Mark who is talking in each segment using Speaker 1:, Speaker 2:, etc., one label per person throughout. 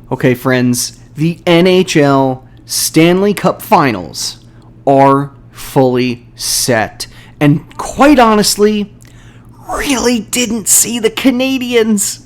Speaker 1: Okay, friends, the NHL Stanley Cup Finals are fully set. And quite honestly, really didn't see the Canadiens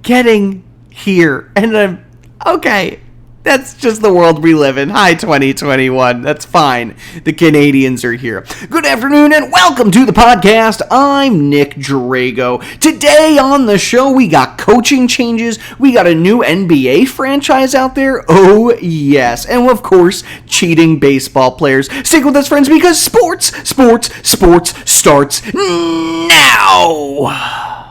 Speaker 1: getting here. And okay, that's just the world we live in. Hi, 2021. That's fine. The Canadiens are here. Good afternoon and welcome to the podcast. I'm Nick Drago. Today on the show, we got coaching changes. We got a new NBA franchise out there. Oh, yes. And of course, cheating baseball players. Stick with us, friends, because sports starts now.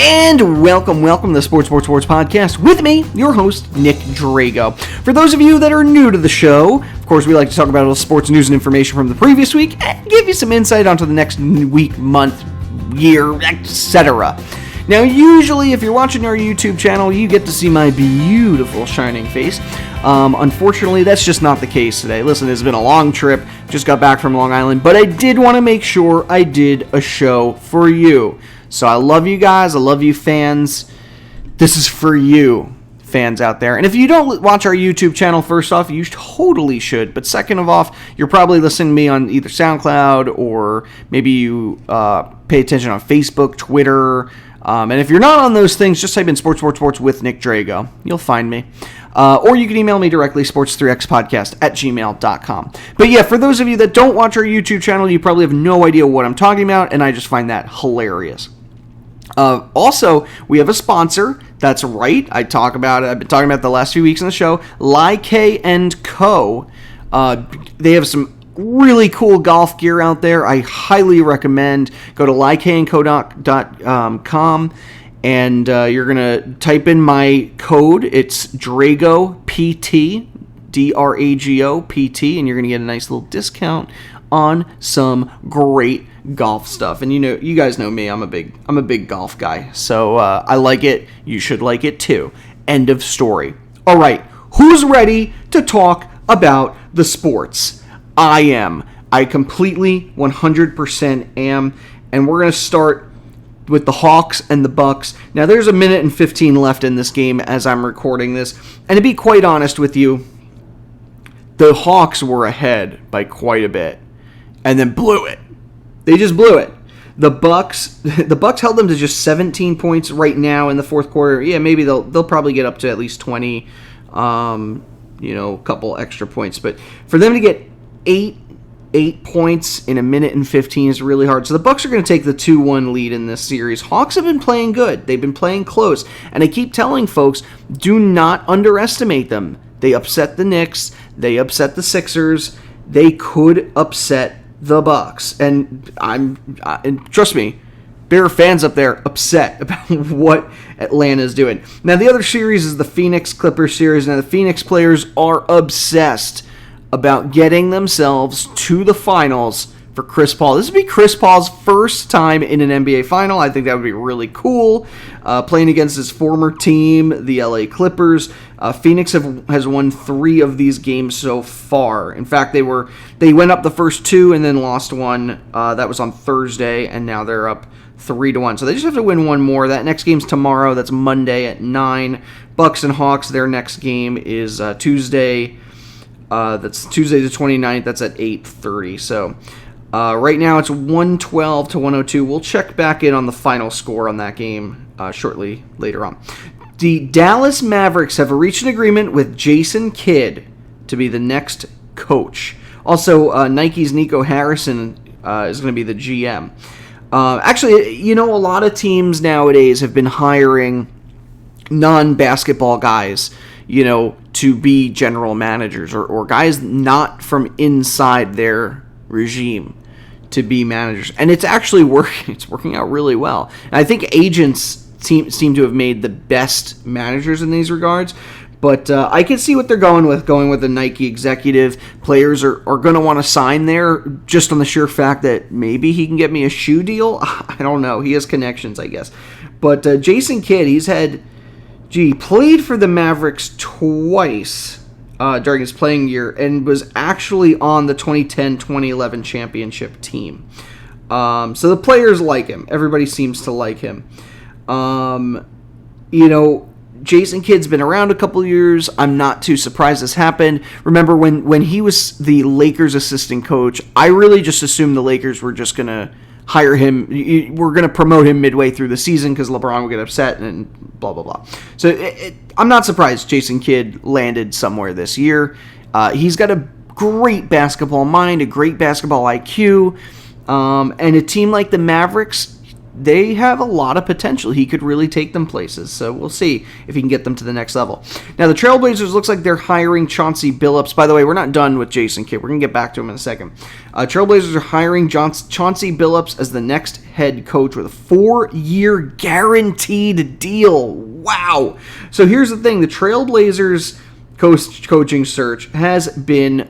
Speaker 1: And welcome to the Sports Podcast with me, your host, Nick Drago. For those of you that are new to the show, of course, we like to talk about all sports news and information from the previous week and give you some insight onto the next week, month, year, etc. Now, usually, if you're watching our YouTube channel, you get to see my beautiful shining face. Unfortunately, that's just not the case today. Listen, it's been a long trip. Just got back from Long Island, but I did want to make sure I did a show for you. So I love you guys. I love you fans. This is for you, fans out there. And if you don't watch our YouTube channel, first off, you totally should. But second of all, you're probably listening to me on either Soundcloud or maybe you pay attention on Facebook, Twitter. And if you're not on those things, just type in sports with Nick Drago. You'll find me. Or you can email me directly, sports3xpodcast@gmail.com. But yeah, for those of you that don't watch our YouTube channel, you probably have no idea what I'm talking about, and I just find that hilarious. Also, we have a sponsor. That's right. I've been talking about the last few weeks in the show. Like Co. They have some really cool golf gear out there. I highly recommend. Go to likeandco.com and you're gonna type in my code. It's DragoPT, DRAGOPT, and you're gonna get a nice little discount on some great golf stuff. And you guys know me, I'm a big golf guy, so I like it. You should like it too. End of story. All right, who's ready to talk about the sports? I am. I completely 100% am. And we're gonna start with the Hawks and the Bucks. Now there's a minute and 15 left in this game as I'm recording this, and to be quite honest with you, the Hawks were ahead by quite a bit and then blew it. They just blew it. The Bucks held them to just 17 points right now in the fourth quarter. Yeah, maybe they'll probably get up to at least 20, a couple extra points. But for them to get eight points in a minute and 15 is really hard. So the Bucks are going to take the 2-1 lead in this series. Hawks have been playing good. They've been playing close. And I keep telling folks, do not underestimate them. They upset the Knicks. They upset the Sixers. They could upset the Bucks, and and trust me, there are fans up there upset about what Atlanta's doing. Now, the other series is the Phoenix Clippers series. Now, the Phoenix players are obsessed about getting themselves to the finals for Chris Paul. This would be Chris Paul's first time in an NBA final. I think that would be really cool. Playing against his former team, the LA Clippers. Phoenix has won 3 of these games so far. In fact, they went up the first 2 and then lost one. That was on Thursday, and now they're up 3-1. So they just have to win one more. That next game's tomorrow. That's Monday at 9. Bucks and Hawks, their next game is Tuesday. That's Tuesday the 29th. That's at 8:30. So right now it's 112 to 102. We'll check back in on the final score on that game shortly later on. The Dallas Mavericks have reached an agreement with Jason Kidd to be the next coach. Also, Nike's Nico Harrison is going to be the GM. Actually, a lot of teams nowadays have been hiring non-basketball guys, to be general managers or guys not from inside their regime to be managers. And it's actually working. It's working out really well. And I think agents seem to have made the best managers in these regards. But I can see what they're going with a Nike executive. Players are going to want to sign there just on the sheer fact that maybe he can get me a shoe deal. I don't know. He has connections, I guess. But Jason Kidd, he's played for the Mavericks twice during his playing year and was actually on the 2010-2011 championship team. So the players like him. Everybody seems to like him. Jason Kidd's been around a couple years. I'm not too surprised this happened. Remember when he was the Lakers assistant coach, I really just assumed the Lakers were just going to hire him. We're going to promote him midway through the season because LeBron would get upset and blah, blah, blah. So I'm not surprised Jason Kidd landed somewhere this year. He's got a great basketball mind, a great basketball IQ, and a team like the Mavericks, they have a lot of potential. He could really take them places, so we'll see if he can get them to the next level. Now, the Trailblazers looks like they're hiring Chauncey Billups. By the way, we're not done with Jason Kidd. We're going to get back to him in a second. Trailblazers are hiring Chauncey Billups as the next head coach with a 4-year guaranteed deal. Wow. So here's the thing. The Trailblazers coaching search has been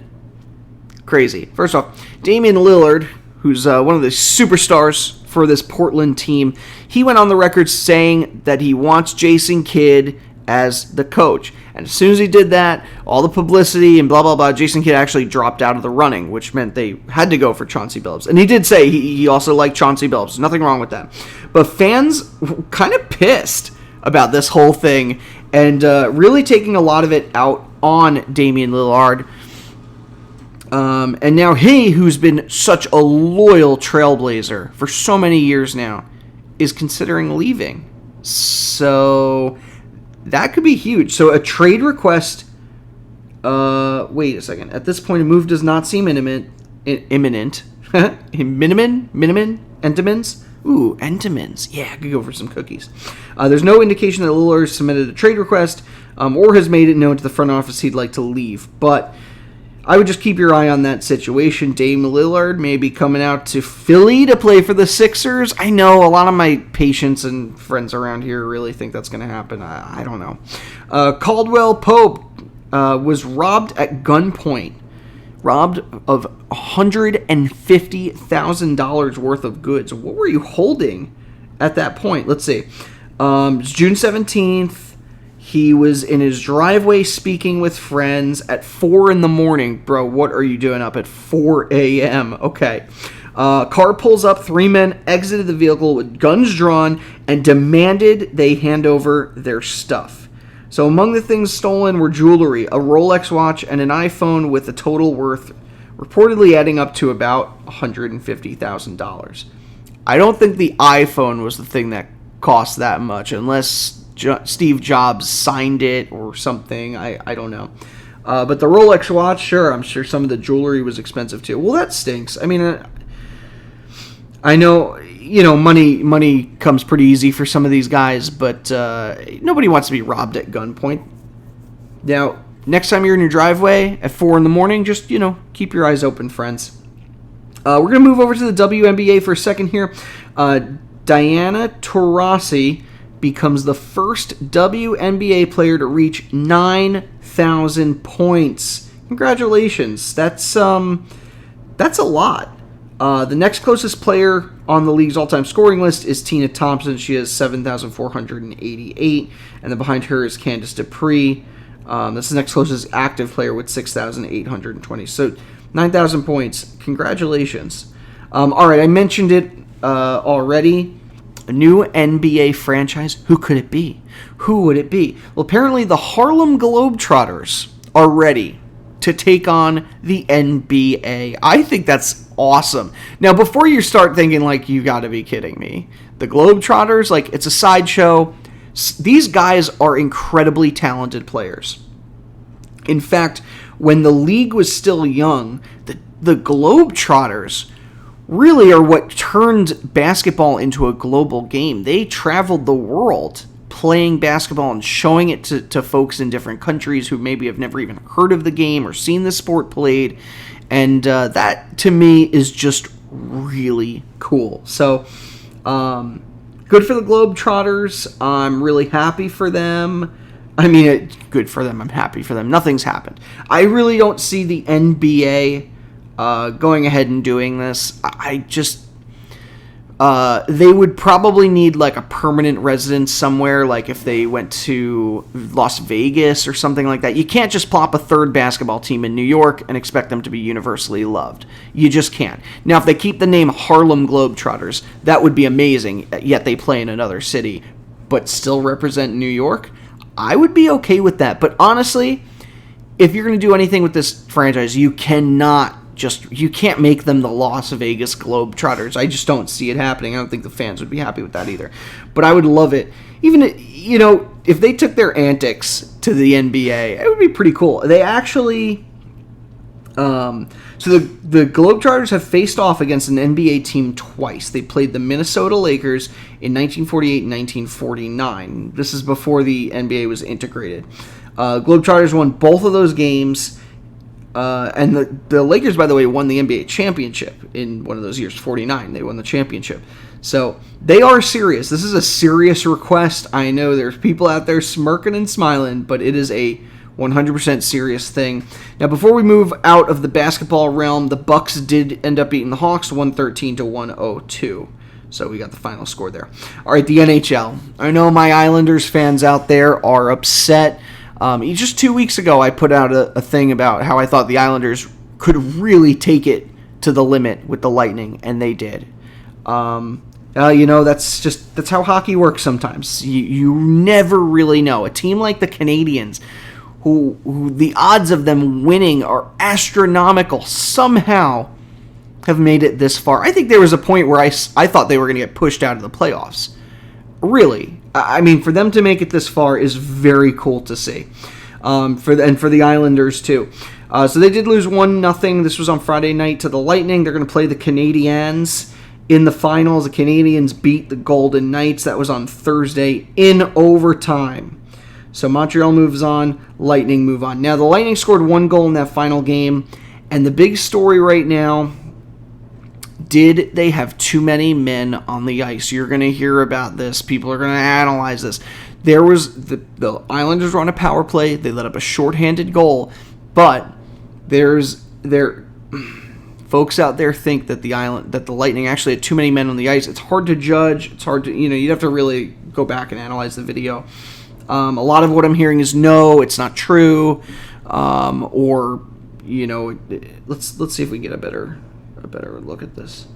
Speaker 1: crazy. First off, Damian Lillard, who's one of the superstars for this Portland team, he went on the record saying that he wants Jason Kidd as the coach. And as soon as he did that, all the publicity and blah, blah, blah, Jason Kidd actually dropped out of the running, which meant they had to go for Chauncey Billups. And he did say he also liked Chauncey Billups. Nothing wrong with that. But fans were kind of pissed about this whole thing and really taking a lot of it out on Damian Lillard. And now he, who's been such a loyal Trailblazer for so many years now, is considering leaving. So that could be huge. So a trade request, wait a second. At this point, a move does not seem imminent. Entenmann's? Ooh, Entenmann's. Yeah, I could go for some cookies. There's no indication that Lillard submitted a trade request or has made it known to the front office he'd like to leave. But I would just keep your eye on that situation. Dame Lillard may be coming out to Philly to play for the Sixers. I know a lot of my patients and friends around here really think that's going to happen. I don't know. Caldwell Pope was robbed at gunpoint. Robbed of $150,000 worth of goods. What were you holding at that point? Let's see. It's June 17th. He was in his driveway speaking with friends at 4 in the morning. Bro, what are you doing up at 4 a.m.? Okay. Car pulls up. 3 men exited the vehicle with guns drawn and demanded they hand over their stuff. So among the things stolen were jewelry, a Rolex watch, and an iPhone with a total worth reportedly adding up to about $150,000. I don't think the iPhone was the thing that cost that much, unless Steve Jobs signed it or something. I don't know. But the Rolex watch, sure, I'm sure some of the jewelry was expensive too. Well, that stinks. I mean, I know, money comes pretty easy for some of these guys, but nobody wants to be robbed at gunpoint. Now, next time you're in your driveway at 4 in the morning, just, keep your eyes open, friends. We're going to move over to the WNBA for a second here. Diana Taurasi becomes the first WNBA player to reach 9,000 points. Congratulations. That's a lot. The next closest player on the league's all-time scoring list is Tina Thompson. She has 7,488, and then behind her is Candice Dupree. That's the next closest active player with 6,820. So 9,000 points. Congratulations. All right, I mentioned it already. A new NBA franchise. Who could it be? Who would it be? Well, apparently the Harlem Globetrotters are ready to take on the NBA. I think that's awesome. Now, before you start thinking, you got to be kidding me. The Globetrotters, it's a sideshow. These guys are incredibly talented players. In fact, when the league was still young, the Globetrotters really are what turned basketball into a global game. They traveled the world playing basketball and showing it to folks in different countries who maybe have never even heard of the game or seen the sport played. And that, to me, is just really cool. So, good for the Globetrotters. I'm really happy for them. I mean, good for them. I'm happy for them. Nothing's happened. I really don't see the NBA going ahead and doing this. I just... they would probably need like a permanent residence somewhere, like if they went to Las Vegas or something like that. You can't just plop a third basketball team in New York and expect them to be universally loved. You just can't. Now, if they keep the name Harlem Globetrotters, that would be amazing, yet they play in another city, but still represent New York. I would be okay with that. But honestly, if you're going to do anything with this franchise, you can't make them the Las Vegas Globetrotters. I just don't see it happening. I don't think the fans would be happy with that either. But I would love it. Even, if they took their antics to the NBA, it would be pretty cool. They actually... So the Globetrotters have faced off against an NBA team twice. They played the Minnesota Lakers in 1948 and 1949. This is before the NBA was integrated. Globetrotters won both of those games. And the Lakers, by the way, won the NBA championship in one of those years, 49. They won the championship. So they are serious. This is a serious request. I know there's people out there smirking and smiling, but it is a 100% serious thing. Now, before we move out of the basketball realm, the Bucks did end up beating the Hawks 113-102. So we got the final score there. All right, the NHL. I know my Islanders fans out there are upset. Just 2 weeks ago, I put out a thing about how I thought the Islanders could really take it to the limit with the Lightning, and they did. That's how hockey works sometimes. You never really know. A team like the Canadiens, who the odds of them winning are astronomical, somehow have made it this far. I think there was a point where I thought they were going to get pushed out of the playoffs. Really. I mean, for them to make it this far is very cool to see. For the Islanders, too. So they did lose 1-0. This was on Friday night to the Lightning. They're going to play the Canadiens in the finals. The Canadiens beat the Golden Knights. That was on Thursday in overtime. So Montreal moves on. Lightning move on. Now, the Lightning scored 1 goal in that final game. And the big story right now, did they have too many men on the ice? You're going to hear about this. People are going to analyze this. There was the Islanders were on a power play. They let up a shorthanded goal, but folks out there think that the Lightning actually had too many men on the ice. It's hard to judge. It's hard to you'd have to really go back and analyze the video. A lot of what I'm hearing is no, it's not true, let's see if we can get a better look at this.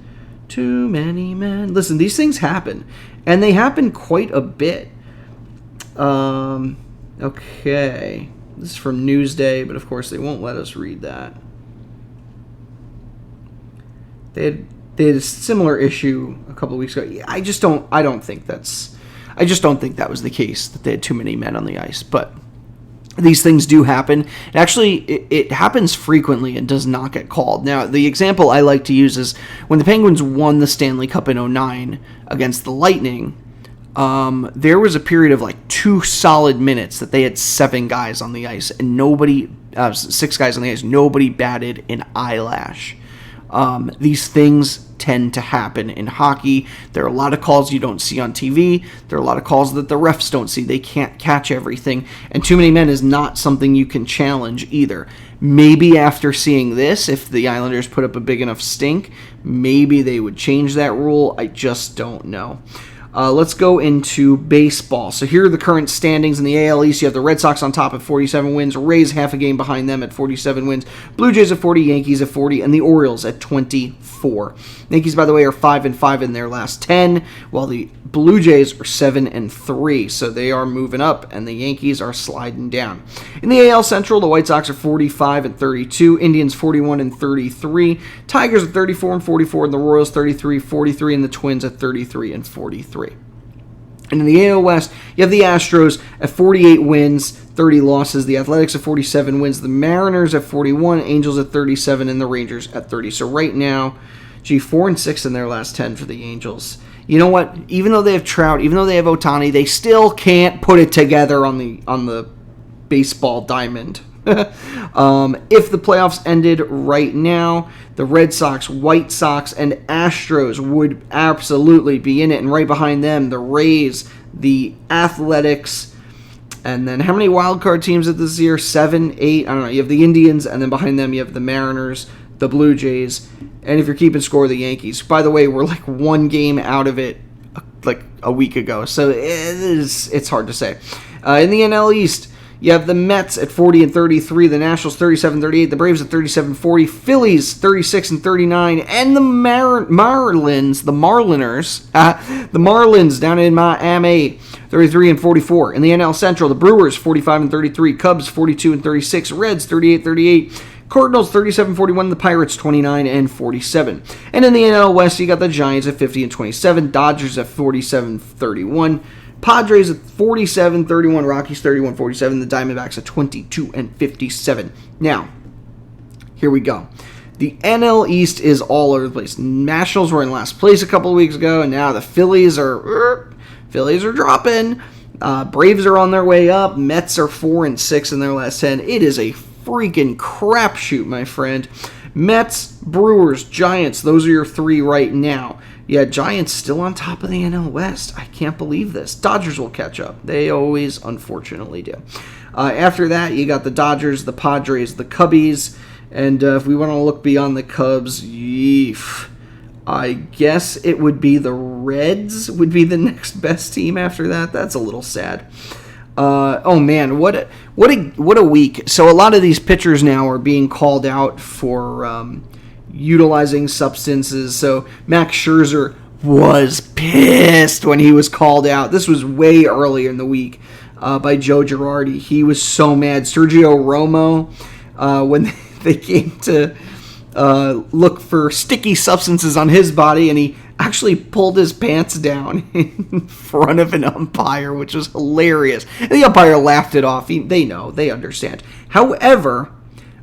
Speaker 1: Too many men. Listen, these things happen, and they happen quite a bit. Okay. This is from Newsday, but of course they won't let us read that. They had a similar issue a couple of weeks ago. I just don't think that was the case, that they had too many men on the ice, but these things do happen. Actually, it happens frequently and does not get called. Now, the example I like to use is when the Penguins won the Stanley Cup in 2009 against the Lightning, there was a period of like 2 solid minutes that they had 7 guys on the ice, and 6 guys on the ice. Nobody batted an eyelash. These things tend to happen in hockey. There are a lot of calls you don't see on TV. There are a lot of calls that the refs don't see. They can't catch everything. And too many men is not something you can challenge either. Maybe after seeing this, if the Islanders put up a big enough stink, maybe they would change that rule. I just don't know. Let's go into baseball. So here are the current standings in the AL East. You have the Red Sox on top at 47 wins, Rays half a game behind them at 47 wins, Blue Jays at 40, Yankees at 40, and the Orioles at 24. Yankees, by the way, are 5-5 in their last 10, while the Blue Jays are 7-3, so they are moving up, and the Yankees are sliding down. In the AL Central, the White Sox are 45-32, Indians 41-33, Tigers at 34-44, and the Royals 33-43, and the Twins at 33-43. And in the AL West, you have the Astros at 48 wins, 30 losses, the Athletics at 47 wins, the Mariners at 41, Angels at 37, and the Rangers at 30. So right now, 4-6 in their last 10 for the Angels. You know what? Even though they have Trout, even though they have Ohtani, they still can't put it together on the baseball diamond. If the playoffs ended right now, the Red Sox, White Sox, and Astros would absolutely be in it. And right behind them, the Rays, the Athletics, And then how many wild card teams at this year? 7, 8, I don't know. You have the Indians, and then behind them you have the Mariners, the Blue Jays, and if you're keeping score, the Yankees. By the way, we're like one game out of it like a week ago, so it's hard to say. In the NL East, you have the Mets at 40-33, the Nationals 37-38, the Braves at 37-40, Phillies 36-39, and the Marlins down in Miami 33-44. In the NL Central, the Brewers 45-33, Cubs 42-36, Reds 38-38, Cardinals 37-41, the Pirates 29-47. And in the NL West, you got the Giants at 50-27, Dodgers at 47-31, Padres at 47-31, Rockies 31-47, the Diamondbacks at 22-57. Now, here we go. The NL East is all over the place. Nationals were in last place a couple of weeks ago, and now the Phillies are dropping. Braves are on their way up. Mets are 4-6 in their last 10. It is a freaking crapshoot, my friend. Mets, Brewers, Giants, those are your three right now. Yeah, Giants still on top of the NL West. I can't believe this. Dodgers will catch up. They always, unfortunately, do. After that, you got the Dodgers, the Padres, the Cubbies, and if we want to look beyond the Cubs, I guess it would be the Reds would be the next best team after that. That's a little sad. Oh man, what a week! So a lot of these pitchers now are being called out for utilizing substances. So Max Scherzer was pissed when he was called out. This was way earlier in the week by Joe Girardi. He was so mad. Sergio Romo, when they came to look for sticky substances on his body, and he actually pulled his pants down in front of an umpire, which was hilarious. And the umpire laughed it off. They know. They understand. However,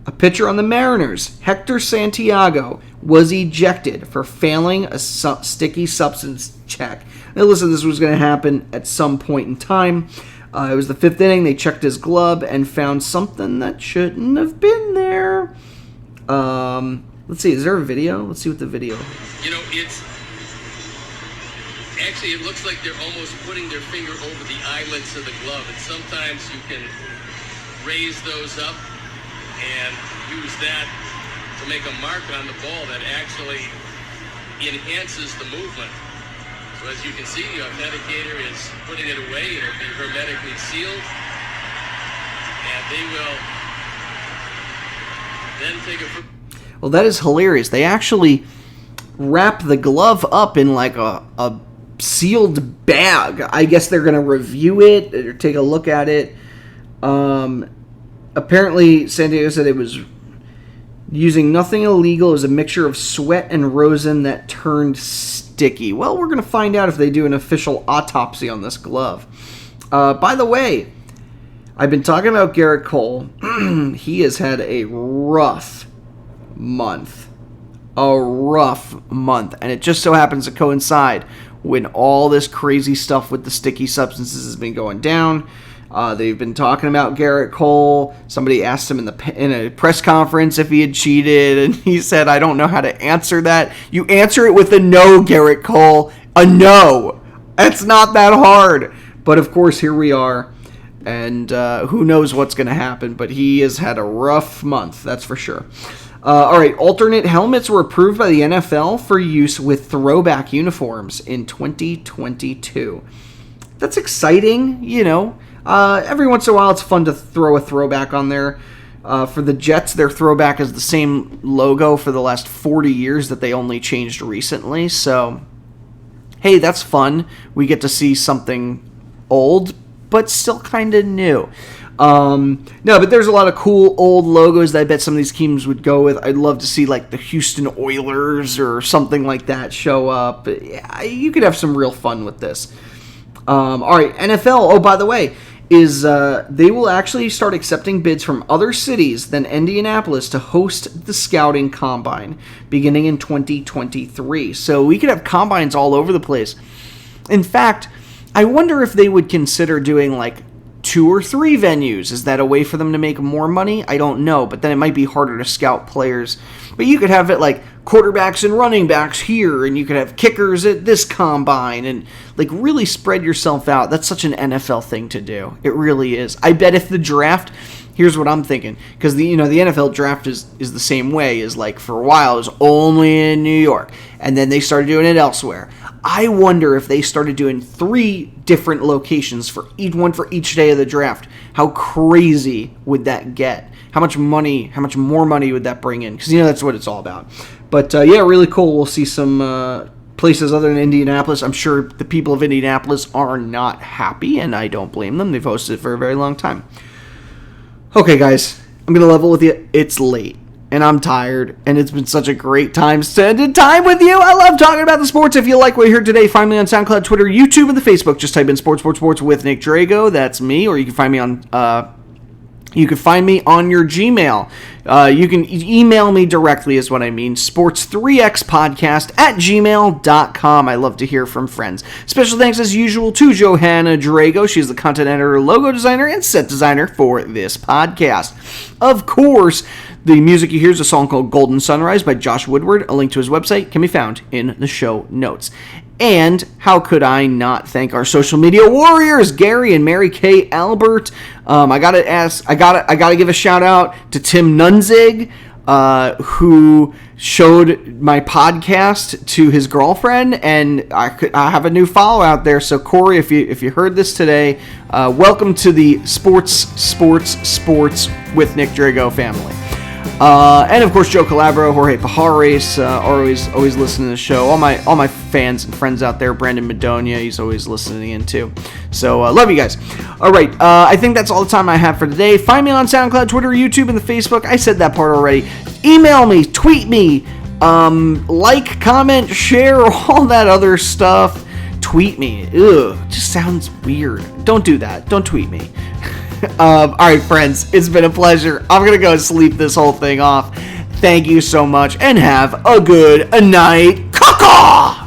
Speaker 1: a pitcher on the Mariners, Hector Santiago, was ejected for failing a sticky substance check. Now listen, this was going to happen at some point in time. It was the 5th inning. They checked his glove and found something that shouldn't have been there. Let's see. Is there a video? Let's see what the video.
Speaker 2: You know, it looks like they're almost putting their finger over the eyelets of the glove, and sometimes you can raise those up and use that to make a mark on the ball that actually enhances the movement. So as you can see, the authenticator is putting it away. It'll be hermetically sealed, and they will then take a...
Speaker 1: Well, that is hilarious. They actually wrap the glove up in like a sealed bag. I guess they're going to review it or take a look at it. Apparently, Santiago said it was using nothing illegal. It was a mixture of sweat and rosin that turned sticky. Well, we're going to find out if they do an official autopsy on this glove. By the way, I've been talking about Garrett Cole. He has had a rough month. And it just so happens to coincide when all this crazy stuff with the sticky substances has been going down. They've been talking about Garrett Cole. Somebody asked him in a press conference if he had cheated, and he said, I don't know how to answer that. You answer it with a no, Garrett Cole. A no. It's not that hard. But, of course, here we are, and who knows what's going to happen, but he has had a rough month, that's for sure. All right, alternate helmets were approved by the NFL for use with throwback uniforms in 2022. That's exciting, you know. Every once in a while, it's fun to throw a throwback on there. For the Jets, their throwback is the same logo for the last 40 years that they only changed recently. So, hey, that's fun. We get to see something old, but still kind of new. No, but there's a lot of cool old logos that I bet some of these teams would go with. I'd love to see like the Houston Oilers or something like that show up. Yeah, you could have some real fun with this. All right, NFL. Oh, by the way, they will actually start accepting bids from other cities than Indianapolis to host the scouting combine beginning in 2023. So we could have combines all over the place. In fact, I wonder if they would consider doing like 2 or 3 venues. Is that a way for them to make more money? I don't know, but then it might be harder to scout players. But you could have it like quarterbacks and running backs here, and you could have kickers at this combine, and like really spread yourself out. That's such an NFL thing to do. It really is. I bet if the draft, here's what I'm thinking, because the NFL draft is the same way. Is like for a while it was only in New York, and then they started doing it elsewhere. I wonder if they started doing 3 different locations for each day of the draft. How crazy would that get? How much more money would that bring in? Because that's what it's all about. But yeah, really cool. We'll see some places other than Indianapolis. I'm sure the people of Indianapolis are not happy, and I don't blame them. They've hosted it for a very long time. Okay, guys, I'm going to level with you. It's late, and I'm tired, and it's been such a great time spending time with you. I love talking about the sports. If you like what you heard today, find me on SoundCloud, Twitter, YouTube, and the Facebook. Just type in sports with Nick Drago. That's me, or you can find me on your Gmail. You can email me directly is what I mean. sports3xpodcast@gmail.com. I love to hear from friends. Special thanks as usual to Johanna Drago. She's the content editor, logo designer, and set designer for this podcast. Of course, the music you hear is a song called Golden Sunrise by Josh Woodward. A link to his website can be found in the show notes. And how could I not thank our social media warriors, Gary and Mary Kay Albert. I gotta give a shout out to Tim Nunzig, who showed my podcast to his girlfriend, and I have a new follow out there. So Corey, if you heard this today, welcome to the Sports with Nick Drago family. And of course, Joe Calabro, Jorge Pajares are always listening to the show. All my fans and friends out there. Brandon Madonia, he's always listening in too. So love you guys. All right, I think that's all the time I have for today. Find me on SoundCloud, Twitter, YouTube, and the Facebook. I said that part already. Email me, tweet me, like, comment, share, all that other stuff. Tweet me. Ugh, just sounds weird. Don't do that. Don't tweet me. Alright, friends, it's been a pleasure. I'm gonna go sleep this whole thing off. Thank you so much, and have a good night. Caw-caw!